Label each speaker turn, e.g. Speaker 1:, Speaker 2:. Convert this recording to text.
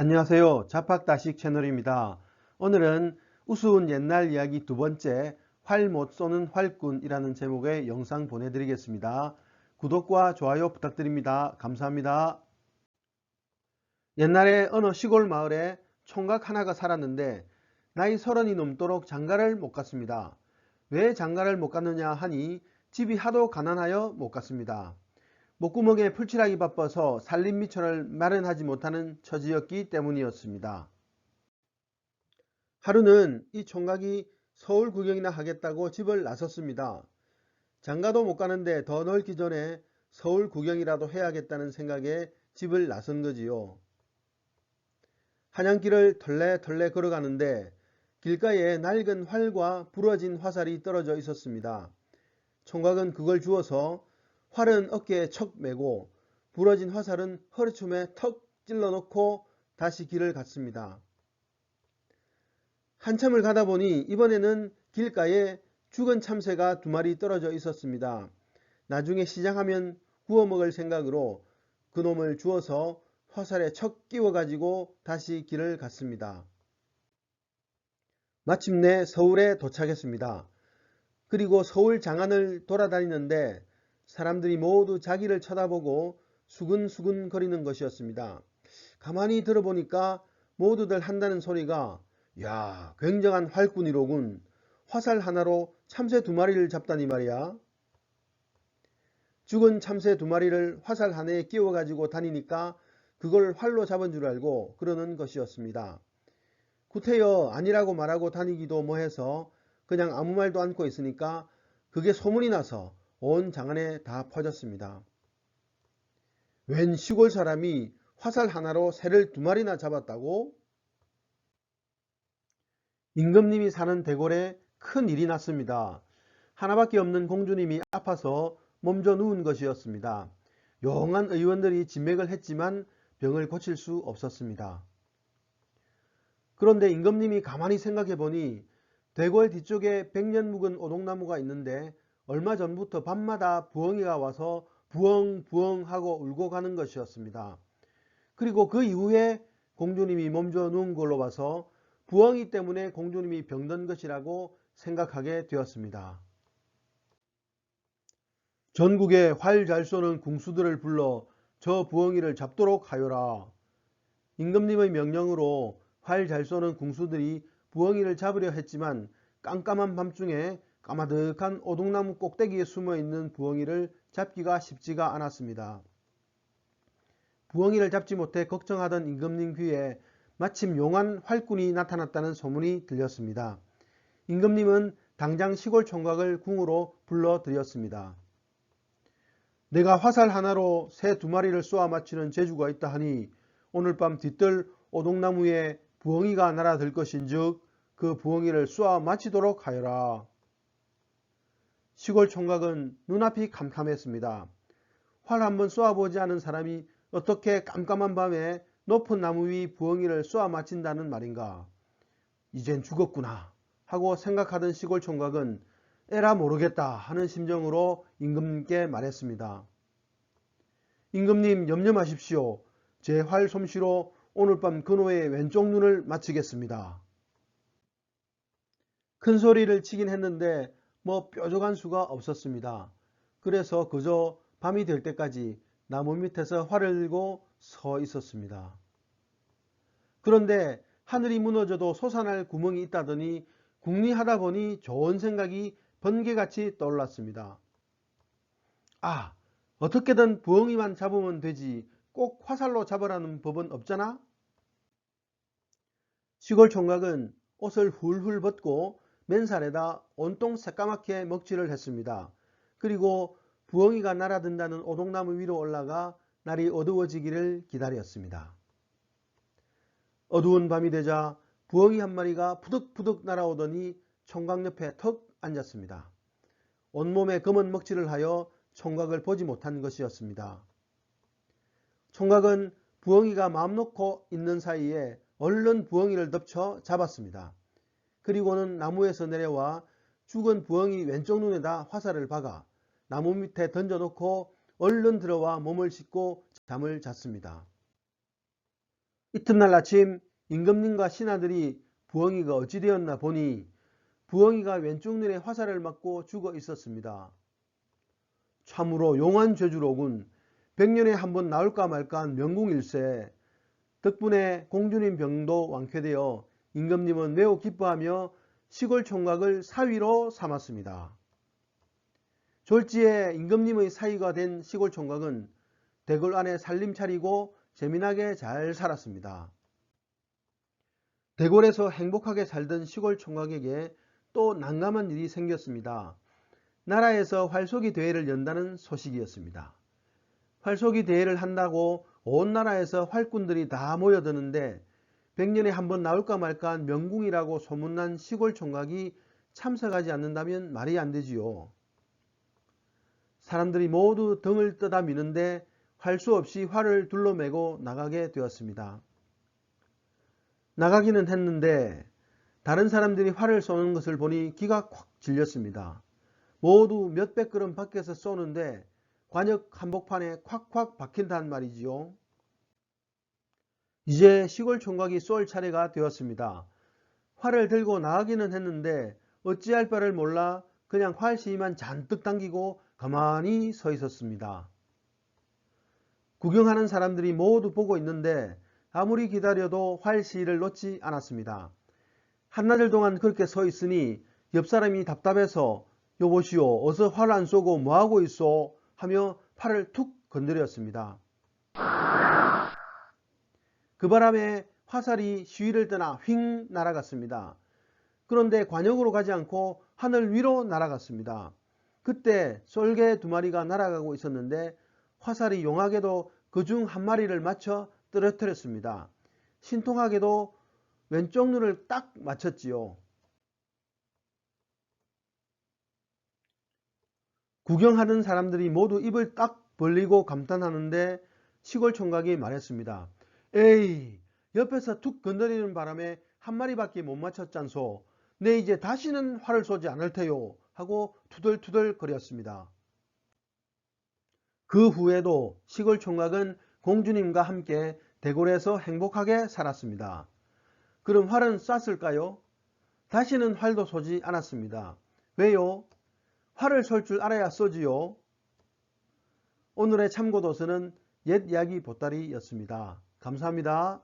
Speaker 1: 안녕하세요. 자팍다식 채널입니다. 오늘은 우스운 옛날 이야기 두 번째 활 못 쏘는 활꾼이라는 제목의 영상 보내드리겠습니다. 구독과 좋아요 부탁드립니다. 감사합니다. 옛날에 어느 시골 마을에 총각 하나가 살았는데 나이 30이 넘도록 장가를 못 갔습니다. 왜 장가를 못 갔느냐 하니 집이 하도 가난하여 못 갔습니다. 목구멍에 풀칠하기 바빠서 살림미천을 마련하지 못하는 처지였기 때문이었습니다. 하루는 이 총각이 서울 구경이나 하겠다고 집을 나섰습니다. 장가도 못 가는데 더 넓기 전에 서울 구경이라도 해야겠다는 생각에 집을 나선 거지요. 한양길을 털레털레 걸어가는데 길가에 낡은 활과 부러진 화살이 떨어져 있었습니다. 총각은 그걸 주워서 활은 어깨에 척 메고 부러진 화살은 허리춤에 턱 찔러 넣고 다시 길을 갔습니다. 한참을 가다 보니 이번에는 길가에 죽은 참새가 2마리 떨어져 있었습니다. 나중에 시장하면 구워 먹을 생각으로 그놈을 주워서 화살에 척 끼워 가지고 다시 길을 갔습니다. 마침내 서울에 도착했습니다. 그리고 서울 장안을 돌아다니는데 사람들이 모두 자기를 쳐다보고 수근수근 거리는 것이었습니다. 가만히 들어보니까 모두들 한다는 소리가 야, 굉장한 활꾼이로군. 화살 하나로 참새 2마리를 잡다니 말이야. 죽은 참새 2마리를 화살 하나에 끼워 가지고 다니니까 그걸 활로 잡은 줄 알고 그러는 것이었습니다. 구태여 아니라고 말하고 다니기도 뭐해서 그냥 아무 말도 않고 있으니까 그게 소문이 나서 온 장안에 다 퍼졌습니다. 웬 시골 사람이 화살 하나로 새를 2마리나 잡았다고? 임금님이 사는 대궐에 큰 일이 났습니다. 하나밖에 없는 공주님이 아파서 몸져 누운 것이었습니다. 용한 의원들이 진맥을 했지만 병을 고칠 수 없었습니다. 그런데 임금님이 가만히 생각해 보니 대궐 뒤쪽에 100년 묵은 오동나무가 있는데 얼마 전부터 밤마다 부엉이가 와서 부엉부엉 하고 울고 가는 것이었습니다. 그리고 그 이후에 공주님이 몸져 누운 걸로 봐서 부엉이 때문에 공주님이 병든 것이라고 생각하게 되었습니다. 전국에 활 잘 쏘는 궁수들을 불러 저 부엉이를 잡도록 하여라. 임금님의 명령으로 활 잘 쏘는 궁수들이 부엉이를 잡으려 했지만 깜깜한 밤중에 까마득한 오동나무 꼭대기에 숨어있는 부엉이를 잡기가 쉽지가 않았습니다. 부엉이를 잡지 못해 걱정하던 임금님 귀에 마침 용한 활꾼이 나타났다는 소문이 들렸습니다. 임금님은 당장 시골 총각을 궁으로 불러들였습니다. 내가 화살 하나로 새 2마리를 쏘아 맞추는 재주가 있다 하니 오늘 밤 뒤뜰 오동나무에 부엉이가 날아들 것인즉 그 부엉이를 쏘아 맞히도록 하여라. 시골 총각은 눈앞이 캄캄했습니다. 활 한번 쏘아보지 않은 사람이 어떻게 깜깜한 밤에 높은 나무 위 부엉이를 쏘아 맞힌다는 말인가. 이젠 죽었구나 하고 생각하던 시골 총각은 에라 모르겠다 하는 심정으로 임금님께 말했습니다. 임금님 염려 마십시오. 제 활 솜씨로 오늘 밤 그노의 왼쪽 눈을 맞추겠습니다. 큰 소리를 치긴 했는데 뭐 뾰족한 수가 없었습니다. 그래서 그저 밤이 될 때까지 나무 밑에서 활을 들고 서 있었습니다. 그런데 하늘이 무너져도 솟아날 구멍이 있다더니 궁리하다 보니 좋은 생각이 번개같이 떠올랐습니다. 아, 어떻게든 부엉이만 잡으면 되지 꼭 화살로 잡으라는 법은 없잖아? 시골 총각은 옷을 훌훌 벗고 맨살에다 온통 새까맣게 먹칠을 했습니다. 그리고 부엉이가 날아든다는 오동나무 위로 올라가 날이 어두워지기를 기다렸습니다. 어두운 밤이 되자 부엉이 한 마리가 푸득푸득 날아오더니 총각 옆에 턱 앉았습니다. 온몸에 검은 먹칠을 하여 총각을 보지 못한 것이었습니다. 총각은 부엉이가 마음 놓고 있는 사이에 얼른 부엉이를 덮쳐 잡았습니다. 그리고는 나무에서 내려와 죽은 부엉이 왼쪽 눈에다 화살을 박아 나무 밑에 던져놓고 얼른 들어와 몸을 씻고 잠을 잤습니다. 이튿날 아침 임금님과 신하들이 부엉이가 어찌 되었나 보니 부엉이가 왼쪽 눈에 화살을 맞고 죽어 있었습니다. 참으로 용한 죄주로군. 100년에 한 번 나올까 말까한 명궁일세. 덕분에 공주님 병도 완쾌되어 임금님은 매우 기뻐하며 시골 총각을 사위로 삼았습니다. 졸지에 임금님의 사위가 된 시골 총각은 대궐 안에 살림 차리고 재미나게 잘 살았습니다. 대궐에서 행복하게 살던 시골 총각에게 또 난감한 일이 생겼습니다. 나라에서 활쏘기 대회를 연다는 소식이었습니다. 활쏘기 대회를 한다고 온 나라에서 활꾼들이 다 모여드는데 100년에 한 번 나올까 말까한 명궁이라고 소문난 시골 총각이 참석하지 않는다면 말이 안 되지요. 사람들이 모두 등을 떠다 미는데 할 수 없이 활을 둘러매고 나가게 되었습니다. 나가기는 했는데 다른 사람들이 활을 쏘는 것을 보니 기가 콱 질렸습니다. 모두 몇백 걸음 밖에서 쏘는데 관역 한복판에 콱콱 박힌단 말이지요. 이제 시골 총각이 쏠 차례가 되었습니다. 활을 들고 나가기는 했는데 어찌할 바를 몰라 그냥 활 시위만 잔뜩 당기고 가만히 서 있었습니다. 구경하는 사람들이 모두 보고 있는데 아무리 기다려도 활 시위를 놓지 않았습니다. 한나절 동안 그렇게 서 있으니 옆 사람이 답답해서 여보시오, 어서 활 안 쏘고 뭐하고 있소? 하며 팔을 툭 건드렸습니다. 그 바람에 화살이 시위를 떠나 휙 날아갔습니다. 그런데 관역으로 가지 않고 하늘 위로 날아갔습니다. 그때 쏠개 2마리가 날아가고 있었는데 화살이 용하게도 그중 한 마리를 맞춰 떨어뜨렸습니다. 신통하게도 왼쪽 눈을 딱 맞췄지요. 구경하는 사람들이 모두 입을 딱 벌리고 감탄하는데 시골 총각이 말했습니다. 에이, 옆에서 툭 건드리는 바람에 한 마리밖에 못 맞췄잖소. 내 이제 다시는 활을 쏘지 않을 테요 하고 투덜투덜 거렸습니다. 그 후에도 시골 총각은 공주님과 함께 대궐에서 행복하게 살았습니다. 그럼 활은 쐈을까요? 다시는 활도 쏘지 않았습니다. 왜요? 활을 쏠 줄 알아야 쏘지요. 오늘의 참고도서는 옛 이야기 보따리였습니다. 감사합니다.